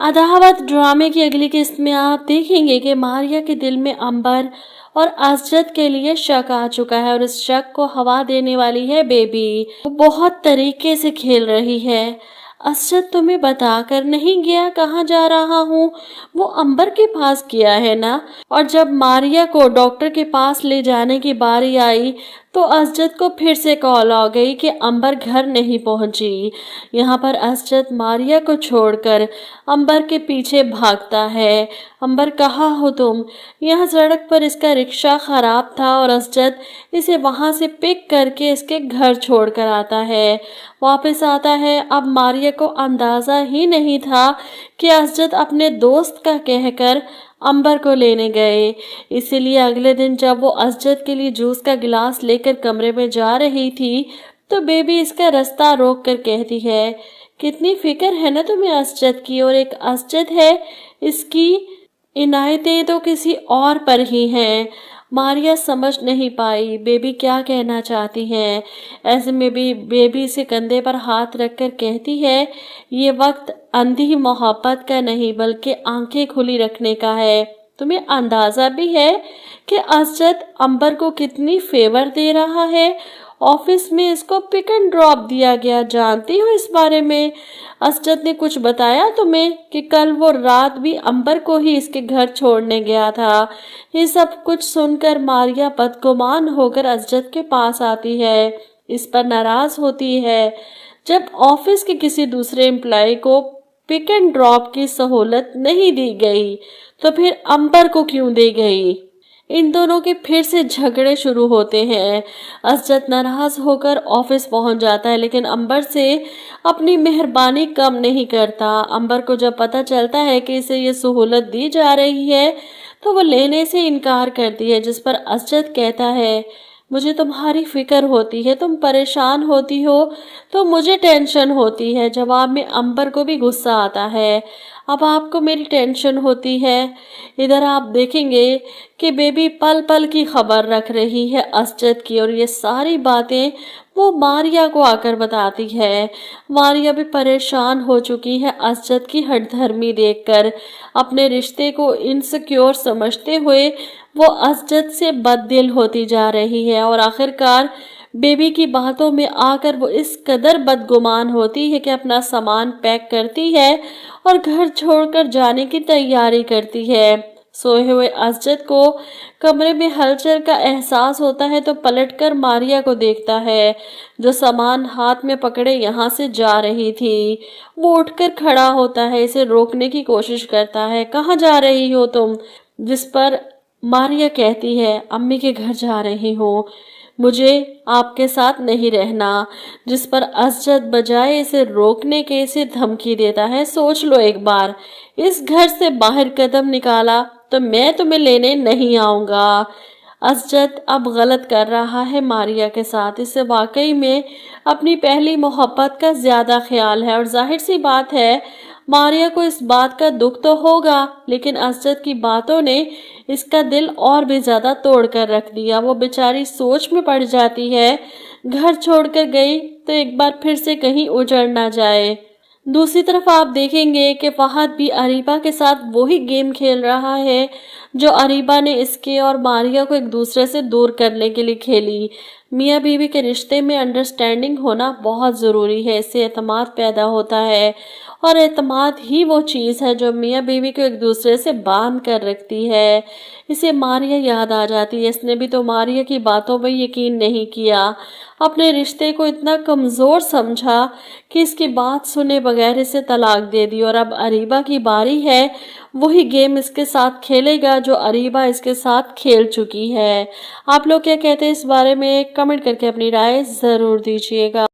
अदावत ड्रामे की अगली किस्त में आप देखेंगे कि मारिया के दिल में अंबर और असजद के लिए शक आ चुका है और इस शक को हवा देने वाली है बेबी। वो बहुत तरीके से खेल रही है। असजद तुम्हें बताकर नहीं गया कहाँ जा रहा हूँ, वो अंबर के पास गया है ना। और जब मारिया को डॉक्टर के पास ले जाने की बारी आई तो असजद को फिर से कॉल आ गई कि अंबर घर नहीं पहुंची। यहाँ पर असजद मारिया को छोड़कर अंबर के पीछे भागता है। अंबर कहाँ हो तुम? यहाँ सड़क पर इसका रिक्शा खराब था और असजद इसे वहां से पिक करके इसके घर छोड़कर आता है, वापस आता है। अब मारिया को अंदाजा ही नहीं था कि असजद अपने दोस्त का कहकर अंबर को लेने गए। इसीलिए अगले दिन जब वो असजद के लिए जूस का गिलास लेकर कमरे में जा रही थी तो बेबी इसका रास्ता रोक कर कहती है, कितनी फिक्र है ना तुम्हें असजद की, और एक असजद है, इसकी इनायतें तो किसी और पर ही हैं। मारिया समझ नहीं पाई बेबी क्या कहना चाहती हैं। ऐसे में भी बेबी से कंधे पर हाथ रखकर कहती है, ये वक्त अंधी मोहब्बत का नहीं बल्कि आंखें खुली रखने का है। तुम्हें अंदाजा भी है कि असजद अंबर को कितनी फेवर दे रहा है। ऑफिस में इसको पिक एंड ड्रॉप दिया गया, जानती हो इस बारे में? असजद ने कुछ बताया तुम्हें कि कल वो रात भी अंबर को ही इसके घर छोड़ने गया था? ये सब कुछ सुनकर मारिया बदगुमान होकर असजद के पास आती है, इस पर नाराज होती है। जब ऑफिस के किसी दूसरे एम्प्लॉय को पिक एंड ड्रॉप की सहूलत नहीं दी गई तो फिर अंबर को क्यों दी गई? इन दोनों के फिर से झगड़े शुरू होते हैं। असजद नाराज होकर ऑफिस पहुंच जाता है लेकिन अंबर से अपनी मेहरबानी कम नहीं करता। अंबर को जब पता चलता है कि इसे ये सहूलत दी जा रही है तो वो लेने से इनकार करती है, जिस पर असजद कहता है, मुझे तुम्हारी फिक्र होती है, तुम परेशान होती हो तो मुझे टेंशन होती है। जवाब में अंबर को भी गुस्सा आता है, अब आपको मेरी टेंशन होती है। इधर आप देखेंगे कि बेबी पल पल की खबर रख रही है असजद की और ये सारी बातें वो मारिया को आकर बताती है। मारिया भी परेशान हो चुकी है असजद की हठधर्मी देखकर। अपने रिश्ते को इनसिक्योर समझते हुए वो असजद से बददिल होती जा रही है और आखिरकार बेबी की बातों में आकर वो इस कदर बदगुमान होती है कि अपना सामान पैक करती है और घर छोड़कर जाने की तैयारी करती है। सोए हुए असजद को कमरे में हलचल का एहसास होता है तो पलटकर मारिया को देखता है जो सामान हाथ में पकड़े यहाँ से जा रही थी। वो उठकर खड़ा होता है, इसे रोकने की कोशिश करता है, कहाँ जा रही हो तुम? जिस पर मारिया कहती है, अम्मी के घर जा रही हूँ, मुझे आपके साथ नहीं रहना। जिस पर असजद बजाय इसे रोकने के इसे धमकी देता है, सोच लो एक बार, इस घर से बाहर कदम निकाला तो मैं तुम्हें लेने नहीं आऊंगा। असजद अब गलत कर रहा है मारिया के साथ, इसे वाकई में अपनी पहली मोहब्बत का ज्यादा ख्याल है और जाहिर सी बात है मारिया को इस बात का दुख तो होगा, लेकिन असजद की बातों ने इसका दिल और भी ज्यादा तोड़ कर रख दिया। वो बेचारी सोच में पड़ जाती है, घर छोड़कर गई तो एक बार फिर से कहीं उजड़ ना जाए। दूसरी तरफ आप देखेंगे कि फहद भी अरीबा के साथ वही गेम खेल रहा है जो अरीबा ने इसके और मारिया को एक दूसरे से दूर करने के लिए खेली। मियाँ बीवी के रिश्ते में अंडरस्टैंडिंग होना बहुत ज़रूरी है, इससे एतमाद पैदा होता है और एतमाद ही वो चीज़ है जो मियाँ बीवी को एक दूसरे से बांध कर रखती है। इसे मारिया याद आ जाती है, इसने भी तो मारिया की बातों पर यकीन नहीं किया, अपने रिश्ते को इतना कमज़ोर समझा कि इसकी बात सुने बगैर इसे तलाक दे दी और अब अरीबा की बारी है वही गेम इसके साथ खेलेगा जो अरीबा इसके साथ खेल चुकी है। आप लोग क्या कहते हैं इस बारे में? कमेंट करके अपनी राय ज़रूर दीजिएगा।